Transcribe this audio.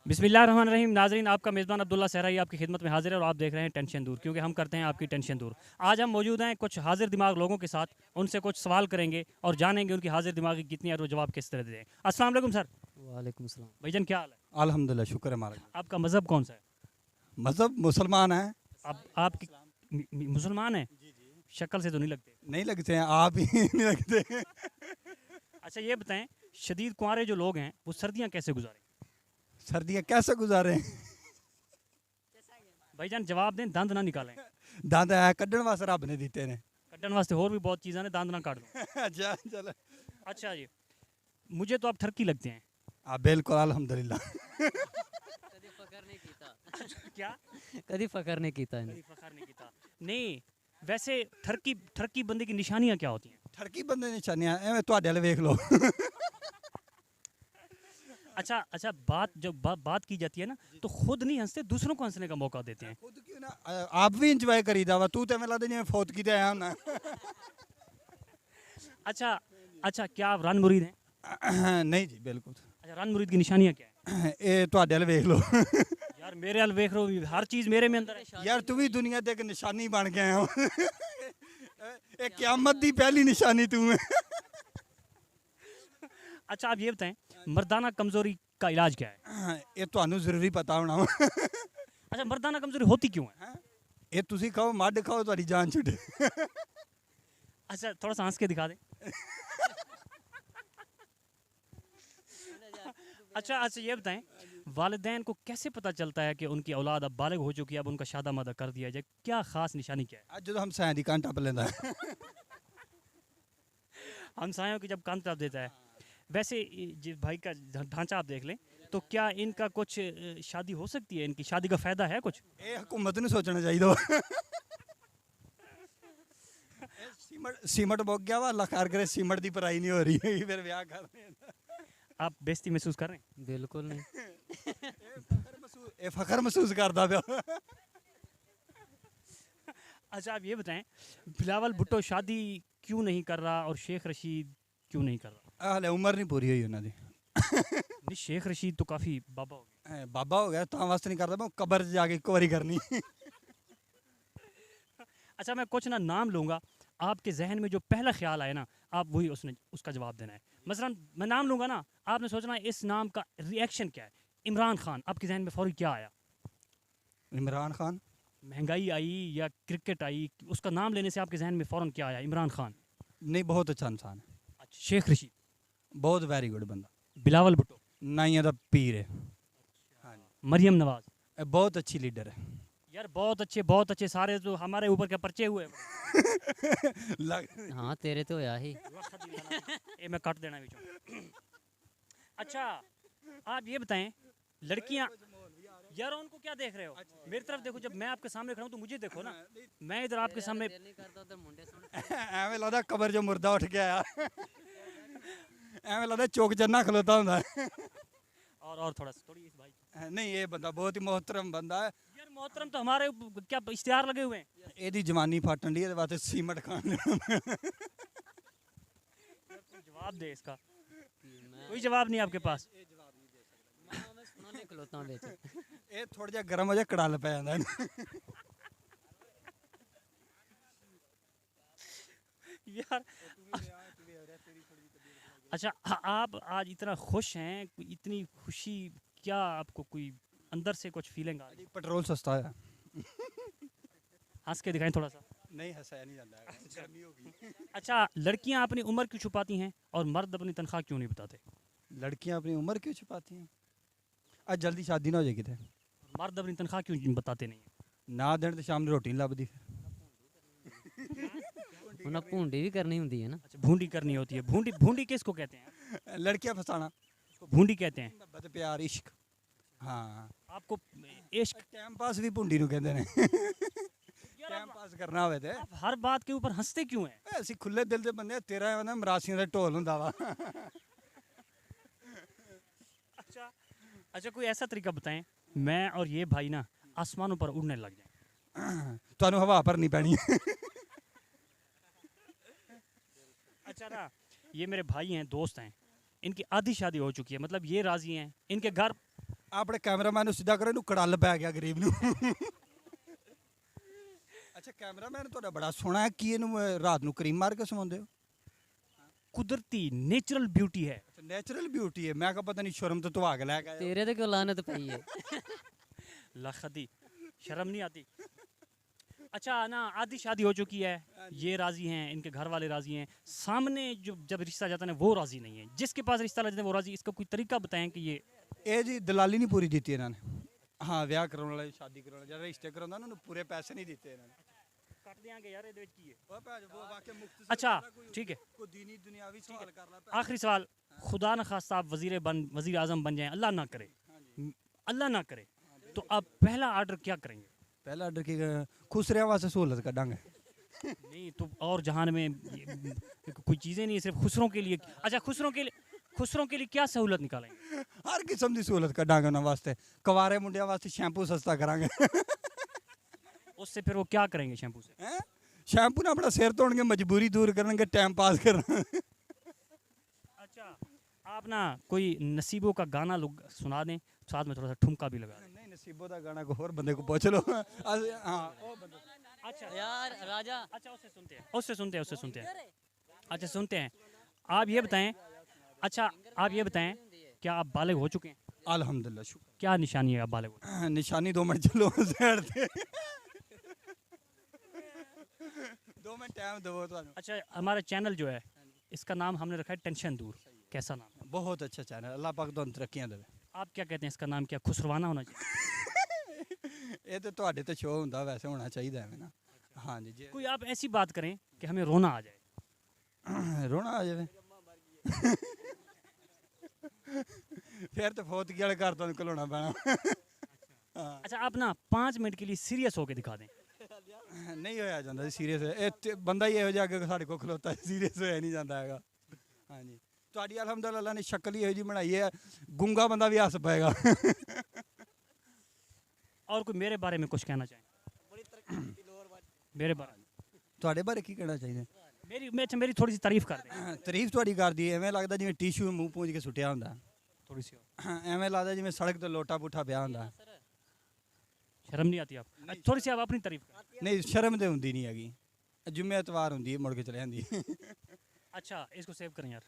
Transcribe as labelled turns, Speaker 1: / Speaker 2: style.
Speaker 1: बिस्मिल्लाहिर्रहमानिर्रहीम। नाज़रीन, आपका मेज़बान अब्दुल्ला सहराई आपकी खिदमत में हाजिर है और आप देख रहे हैं टेंशन दूर, क्योंकि हम करते हैं आपकी टेंशन दूर। आज हम मौजूद हैं कुछ हाजिर दिमाग लोगों के साथ, उनसे कुछ सवाल करेंगे और जानेंगे उनकी हाजिर दिमागी कितनी है और वो जवाब किस तरह दें। अस्सलाम वालेकुम सर।
Speaker 2: वालेकुम सलाम।
Speaker 1: भाईजान क्या हाल है?
Speaker 3: अल्हम्दुलिल्लाह, शुक्र है मालिक।
Speaker 1: आपका मज़हब कौन सा है?
Speaker 3: मज़हब मुसलमान है।
Speaker 1: आपकी मुसलमान है? शक्ल से तो नहीं लगते।
Speaker 3: नहीं लगते हैं आप ही नहीं लगते।
Speaker 1: अच्छा ये बताएं, शदीद कुंवारे जो लोग हैं वो सर्दियाँ कैसे गुजारें?
Speaker 3: सर्दियाँ कैसे गुजारें?
Speaker 1: भाईजान जवाब दें, दंद ना निकालें।
Speaker 3: दंद है कड्ढण वास्ते रब ने दिते ने।
Speaker 1: कट्टन वास्ते और भी बहुत चीज़ें हैं, दंद ना काट दो।
Speaker 3: अच्छा चलो।
Speaker 1: अच्छा जी, मुझे तो आप ठरकी लगते हैं।
Speaker 3: हाँ बिल्कुल अल्हम्दुलिल्लाह।
Speaker 2: कभी फकर नहीं कीता।
Speaker 1: क्या?
Speaker 2: कभी फकर नहीं कीता इन्हें।
Speaker 1: कभी फखर नहीं किया। नहीं, वैसे ठरकी बंदे की निशानियाँ क्या होती हैं?
Speaker 3: ठरकी बंदे निशानियां एवं ਤੁਹਾਡੇ वाले वेख लो।
Speaker 1: अच्छा, बात की जाती है ना, तो खुद नहीं हंसते, दूसरों को हंसने का मौका देते हैं।
Speaker 3: खुद क्यों ना आप भी इंजॉय करीदा वा तू तो मैं लगदा जिवें फौत कीते आया ना।
Speaker 1: अच्छा, क्या आप रन मुरीद हैं?
Speaker 3: नहीं जी बिल्कुल।
Speaker 1: अच्छा, रन मुरीद की निशानियाँ क्या है?
Speaker 3: ये ਤੁਹਾਡੇ वाले वेख लो।
Speaker 1: यार मेरे हाल देख रहे हो, हर चीज़ मेरे में अंदर है।
Speaker 3: यार तू भी दुनिया ते एक निशानी बन गया हो। ये क़यामत दी पहली निशानी तू है।
Speaker 1: अच्छा आप ये बताएं, मर्दाना कमज़ोरी का इलाज क्या है?
Speaker 3: ये ਤੁਹਾਨੂੰ ਜ਼ਰੂਰੀ ਪਤਾ ਹੋਣਾ।
Speaker 1: अच्छा, मर्दाना कमज़ोरी होती क्यों है?
Speaker 3: ਇਹ ਤੁਸੀਂ ਖਾਓ ਮੱਡ ਖਾਓ ਤੁਹਾਡੀ ਜਾਨ ਛੁੱਟੇ।
Speaker 1: अच्छा थोड़ा सा हंस के दिखा दें। अच्छा ये बताएं, वालिदैन को कैसे पता चलता है कि उनकी औलाद अब बालिग हो चुकी है, अब उनका शादा मादा कर दिया जाए? क्या ख़ास निशानी क्या है?
Speaker 3: ਅੱਜ ਜਦੋਂ ਹਮਸਾਇਆਂ ਦੀ ਕੰਨ ਟੱਪ ਲੈਂਦਾ।
Speaker 1: हमसायों की जब कान टप देता है। वैसे जिस भाई का ढांचा आप देख लें, तो क्या इनका कुछ शादी हो सकती है? इनकी शादी का फ़ायदा है कुछ?
Speaker 3: ਇਹ ਹਕੂਮਤ ਨੂੰ ਸੋਚਣਾ ਚਾਹੀਦਾ ਵਾ। ਸੀਮਟ ਮੁੱਕ ਗਿਆ ਵਾ, ਅੱਲਾ ਖੈਰ ਕਰੇ ਸੀਮਟ ਦੀ ਭਰਾਈ ਨਹੀਂ ਹੋ ਰਹੀ ਹੈਗੀ, ਫਿਰ ਵਿਆਹ ਕਰ ਰਹੇ ਆ।
Speaker 1: आप बेइज्जती महसूस कर रहे हैं?
Speaker 2: बिल्कुल नहीं।
Speaker 3: ਇਹ ਫਖਰ ਮਹਿਸੂਸ ਕਰਦਾ ਪਿਆ।
Speaker 1: अच्छा आप ये बताएं, बिलावल भुट्टो शादी क्यों नहीं कर रहा और शेख रशीद क्यों नहीं कर रहा?
Speaker 3: ਹਲੇ ਉਮਰ ਨਹੀਂ ਪੂਰੀ ਹੋਈ ਉਹਨਾਂ ਦੀ।
Speaker 1: नहीं, शेख रशीद तो काफ़ी बाबा हो गए।
Speaker 3: ਬਾਬਾ ਹੋ ਗਿਆ ਤਾਂ ਵਾਸਤੇ ਨਹੀਂ ਕਰਦਾ, ਮੈਂ ਕਬਰ 'ਚ ਜਾ ਕੇ ਇੱਕ ਵਾਰੀ ਕਰਨੀ।
Speaker 1: अच्छा मैं कुछ ना नाम लूँगा, आपके जहन में जो पहला ख्याल आए ना, आप वही उसका जवाब देना है। मसलन मैं नाम लूँगा ना, आपने सोचना है इस नाम का रिएक्शन क्या है। इमरान खान, आपके जहन में फौरी क्या आया?
Speaker 3: इमरान खान।
Speaker 1: महंगाई आई या क्रिकेट आई, उसका नाम लेने से आपके जहन में फ़ौरन क्या आया? इमरान खान।
Speaker 3: नहीं बहुत अच्छा इंसान है,
Speaker 1: अच्छा, शेख रशीद।
Speaker 3: बहुत वेरी गुड बंदा।
Speaker 1: बिलावल भुट्टो।
Speaker 3: नाइया दा पीर है। हाँ जी।
Speaker 1: मरियम नवाज।
Speaker 3: बहुत अच्छी लीडर है।
Speaker 1: यार बहुत अच्छे सारे तो हमारे ऊपर के पर्चे हुए।
Speaker 2: हाँ तेरे तो होया ही।
Speaker 1: ये मैं काट देना बीचों। अच्छा आप ये बताएं, लड़कियां, यार उनको क्या देख रहे हो? मेरी तरफ देखो, जब मैं आपके सामने खड़ा हूं तो मुझे देखो ना, मैं इधर आपके सामने।
Speaker 3: ਐਵੇਂ ਲੱਗਦਾ ਕਬਰ 'ਚੋਂ ਮੁਰਦਾ ਉੱਠ ਕੇ ਆਇਆ। ਐਵੇਂ ਲੱਗਦਾ ਚੌਕ ਜੰਨਾ ਖਲੋਤਾ ਹੁੰਦਾ।
Speaker 1: और थोड़ी इस भाई।
Speaker 3: नहीं ये बंदा बहुत ही मोहतरम बंदा है।
Speaker 1: यार मोहतरम तो हमारे क्या इश्तिहार लगे हुए हैं?
Speaker 3: ਇਹਦੀ ਜਵਾਨੀ ਫਾਟਣ ਦੀ, ਇਹਦੇ ਵਾਸਤੇ ਸੀਮਟ ਖਾਣ ਦੇਣਾ।
Speaker 1: जवाब दे इसका। कोई जवाब नहीं आपके पास?
Speaker 3: ਇਹ ਥੋੜਾ ਜਿਹਾ ਗਰਮ ਹੋ ਜਾ ਕੜਲ ਪੈ ਜਾਂਦਾ ਇਹਨੂੰ।
Speaker 1: यार अच्छा आप आज इतना खुश हैं, इतनी खुशी, क्या आपको कोई अंदर से कुछ फीलिंग आ रही है?
Speaker 3: पेट्रोल सस्ता है।
Speaker 1: हंस के दिखाएं थोड़ा सा।
Speaker 3: नहीं हंसाया नहीं जाता है, गर्मी होगी।
Speaker 1: अच्छा लड़कियां अपनी उम्र क्यों छुपाती हैं और मर्द अपनी तनख्वाह क्यों नहीं बताते?
Speaker 3: लड़कियां अपनी उम्र क्यों छुपाती हैं? आज जल्दी शादी ना हो जाएगी थे।
Speaker 1: मर्द अपनी तनख्वाह क्यों बताते नहीं हैं?
Speaker 3: ना देने तो शाम ਨੂੰ ਰੋਟੀ ਨਹੀਂ ਲੱਭਦੀ।
Speaker 2: उन्हें भूंडी भी करनी होती है ना।
Speaker 1: अच्छा भूंडी करनी होती है। भूंडी किसको कहते हैं?
Speaker 3: लड़कियां फसाना।
Speaker 1: उसको भूंडी कहते हैं।
Speaker 3: मोहब्बत प्यार इश्क। हाँ
Speaker 1: आपको इश्क।
Speaker 3: टाइम पास भी भुंडी ਨੂੰ ਕਹਿੰਦੇ ਨੇ। टाइम पास करना होवे ते
Speaker 1: आप हर बात के ऊपर हंसते क्यों हैं?
Speaker 3: ਅਸੀਂ ਖੁੱਲੇ ਦਿਲ ਦੇ ਬੰਦੇ, ਤੇਰਾ ਨਾ ਮਰਾਸੀਆਂ ਦਾ ਢੋਲ ਹੁੰਦਾ ਵਾ।
Speaker 1: अच्छा कोई ऐसा तरीका बताएं, मैं और ये भाई ना आसमानों पर उड़ने लग जाएं।
Speaker 3: ਤੁਹਾਨੂੰ ਹਵਾ ਭਰਨੀ ਪੈਣੀ ਹੈ।
Speaker 1: अच्छा ना, ये मेरे भाई हैं, दोस्त हैं, इनकी आधी शादी हो चुकी है, मतलब ये राजी हैं, इनके घर
Speaker 3: ਆਪਣੇ ਕੈਮਰਾਮੈਨ ਨੂੰ ਸਿੱਧਾ ਕਰੋ, ਇਹਨੂੰ ਕੜਲ ਪੈ ਗਿਆ ਗਰੀਬ ਨੂੰ। ਅੱਛਾ ਕੈਮਰਾਮੈਨ ਤੁਹਾਡਾ ਬੜਾ ਸੋਹਣਾ ਹੈ, ਕੀ ਇਹਨੂੰ ਰਾਤ ਨੂੰ ਕਰੀਮ ਮਾਰ ਕੇ ਸੌਂਦੇ ਹੋ?
Speaker 1: कुदरती नेचुरल ब्यूटी है।
Speaker 3: ਅੱਛਾ ਨੈਚੁਰਲ ਬਿਊਟੀ ਹੈ, ਮੈਂ ਕਿਹਾ ਪਤਾ ਨਹੀਂ ਸ਼ਰਮ ਤੋਂ ਧਵਾ ਕੇ ਲੈ ਕੇ ਆਏ ਹੋ।
Speaker 2: ਤੇਰੇ ਤੇ ਕਿਉਂ ਲਾਨਤ ਪਈ ਹੈ?
Speaker 1: लखदी शर्म नहीं आती। अच्छा ना, आधी शादी हो चुकी है, ये राजी हैं, इनके घर वाले राजी हैं, सामने जो जब रिश्ता जाता है ना वो राजी नहीं है, जिसके पास रिश्ता लगता है वो राजी। इसका कोई तरीका बताएं कि ये
Speaker 3: ਇਹ ਜੀ ਦਲਾਲੀ ਨਹੀਂ ਪੂਰੀ ਦਿੱਤੀ ਇਹਨਾਂ ਨੇ। ਹਾਂ ਵਿਆਹ ਕਰਾਉਣ ਵਾਲੇ, ਸ਼ਾਦੀ ਕਰਾਉਣ ਵਾਲੇ, ਜਿਹੜਾ ਰਿਸ਼ਤੇ ਕਰਾਉਂਦਾ ਉਹਨਾਂ ਨੂੰ ਪੂਰੇ ਪੈਸੇ ਨਹੀਂ ਦਿੱਤੇ ਇਹਨਾਂ ਨੇ।
Speaker 1: ਕੱਟ ਦਿਆਂਗੇ ਯਾਰ ਇਹਦੇ ਵਿੱਚ ਕੀ ਹੈ।
Speaker 3: ਉਹ ਭਾਜ ਉਹ ਵਾਕਿਆ ਮੁਕਤਸਰ
Speaker 1: अच्छा ठीक है,
Speaker 3: ਕੋਈ ਦੀਨੀ ਦੁਨਿਆਵੀ ਸਵਾਲ ਕਰ ਲੈ।
Speaker 1: आखिरी सवाल, खुदा न खास्ता आप वजीर आजम बन जाएं, अल्लाह ना करे, अल्लाह ना करे, तो आप पहला ऑर्डर क्या करेंगे?
Speaker 3: ਪਹਿਲਾ ਆਰਡਰ ਕੀ ਖੁਸਰਿਆਂ ਵਾਸਤੇ ਸਹੂਲਤ ਕੱਢਾਂਗੇ।
Speaker 1: नहीं तो और जहान में कोई चीज़ें नहीं है, सिर्फ खुसरों के लिए। अच्छा खुसरों के लिए क्या सहूलत निकालेंगे?
Speaker 3: ਹਰ ਕਿਸਮ ਦੀ ਸਹੂਲਤ ਕੱਢਾਂਗੇ ਉਹਨਾਂ ਵਾਸਤੇ। ਕੁਆਰੇ ਮੁੰਡਿਆਂ ਵਾਸਤੇ ਸ਼ੈਂਪੂ ਸਸਤਾ ਕਰਾਂਗੇ।
Speaker 1: उससे फिर वो क्या करेंगे शैम्पू से?
Speaker 3: ਹੈਂ ਸ਼ੈਂਪੂ ਨਾਲ ਆਪਣਾ ਸਿਰ ਧੋਣਗੇ, ਮਜਬੂਰੀ ਦੂਰ ਕਰਨਗੇ, ਟਾਈਮ ਪਾਸ ਕਰਨਾ।
Speaker 1: अच्छा आप ना कोई नसीबों का गाना लोग सुना दें, साथ में थोड़ा सा ठुमका भी लगा दें।
Speaker 3: ਨਹੀਂ ਨਸੀਬੋ ਦਾ ਗਾਣਾ ਕੋਈ ਹੋਰ ਬੰਦੇ ਕੋ ਪੁੱਛ ਲਓ। ਹਾਂ ਉਹ ਬੰਦੇ
Speaker 1: अच्छा
Speaker 2: ਯਾਰ ਰਾਜਾ
Speaker 1: अच्छा उससे सुनते हैं। अच्छा सुनते हैं। आप ये बताएं, अच्छा आप ये बताएं, क्या आप बालिग हो चुके हैं?
Speaker 3: ਅਲਹਮਦੁਲਿਲਾ ਸ਼ੁਕਰ।
Speaker 1: क्या निशानी है आप बालिग हो?
Speaker 3: ਨਿਸ਼ਾਨੀ 2 ਮਿੰਟ ਚਲੋ ਸਾਈਡ ਤੇ। 2 ਮਿੰਟ ਟਾਈਮ ਦਿਓ ਤੁਹਾਨੂੰ।
Speaker 1: अच्छा हमारा चैनल जो है इसका नाम हमने रखा है टेंशन दूर। कैसा नाम है?
Speaker 3: ਬਹੁਤ ਅੱਛਾ ਚੈਨਲ, ਅੱਲਾਹ ਪਾਕ ਤੁਹਾਨੂੰ ਤਰੱਕੀਆਂ ਦੇਵੇ।
Speaker 1: आप क्या कहते हैं, इसका नाम क्या खुसरवाना होना चाहिए?
Speaker 3: ਇਹ ਤੇ ਤੁਹਾਡੇ ਤੇ ਸ਼ੋਅ ਹੁੰਦਾ, ਵੈਸੇ ਹੋਣਾ ਚਾਹੀਦਾ ਐਵੇਂ ਨਾ। ਹਾਂਜੀ ਜੀ
Speaker 1: कोई आप ऐसी बात करें कि हमें रोना आ जाए।
Speaker 3: ਰੋਣਾ ਆ ਜਾਵੇ ਫਿਰ ਤੇ ਫੌਤਗੀ ਵਾਲੇ ਘਰ ਤੁਹਾਨੂੰ ਘਲਾਉਣਾ ਪੈਣਾ।
Speaker 1: अच्छा आप ना 5 मिनट के लिए सीरियस होकर दिखा दें।
Speaker 3: ਨਹੀਂ ਹੋਇਆ ਜਾਂਦਾ ਜੀ ਸੀਰੀਅਸ। ਇਹ ਤੇ ਬੰਦਾ ਹੀ ਇਹੋ ਜਿਹਾ ਅੱਗੇ ਸਾਡੇ ਕੋਲ ਖਲੋਤਾ, ਸੀਰੀਅਸ ਹੋਇਆ ਨਹੀਂ ਜਾਂਦਾ ਹੈਗਾ। ਹਾਂਜੀ ਤੁਹਾਡੀ ਅਲਹਮਦੁਲਿਲਾ ਅੱਲਾਹ ਨੇ ਸ਼ਕਲ ਹੀ ਇਹੋ ਜਿਹੀ ਬਣਾਈ ਹੈ, ਗੁੰਗਾ ਬੰਦਾ ਵੀ ਹੱਸ ਪਏਗਾ।
Speaker 1: और कोई मेरे बारे में कुछ कहना चाहें? मेरे बारे में
Speaker 3: ਤੁਹਾਡੇ ਬਾਰੇ ਕੀ ਕਹਿਣਾ ਚਾਹੀਦਾ?
Speaker 1: मेरी थोड़ी सी तारीफ कर दें।
Speaker 3: ਤਾਰੀਫ ਤੁਹਾਡੀ ਕਰਦੀ, ਐਵੇਂ ਲੱਗਦਾ ਜਿਵੇਂ ਟਿਸ਼ੂ ਮੂੰਹ ਪੂੰਝ ਕੇ ਸੁੱਟਿਆ ਹੁੰਦਾ।
Speaker 1: थोड़ी सी और।
Speaker 3: ਐਵੇਂ ਲੱਗਦਾ ਜਿਵੇਂ ਸੜਕ ਤੇ ਲੋਟਾ ਪੁੱਠਾ ਪਿਆ ਹੁੰਦਾ।
Speaker 1: शर्म नहीं आती आप? थोड़ी सी आप अपनी तारीफ करें।
Speaker 3: ਨਹੀਂ ਸ਼ਰਮ ਤੇ ਹੁੰਦੀ ਨਹੀਂ ਹੈਗੀ, ਜੁਮੇ ਐਤਵਾਰ ਹੁੰਦੀ ਹੈ, ਮੁੜ ਕੇ ਚਲੇ ਜਾਂਦੀ।
Speaker 1: अच्छा इसको सेव करें यार।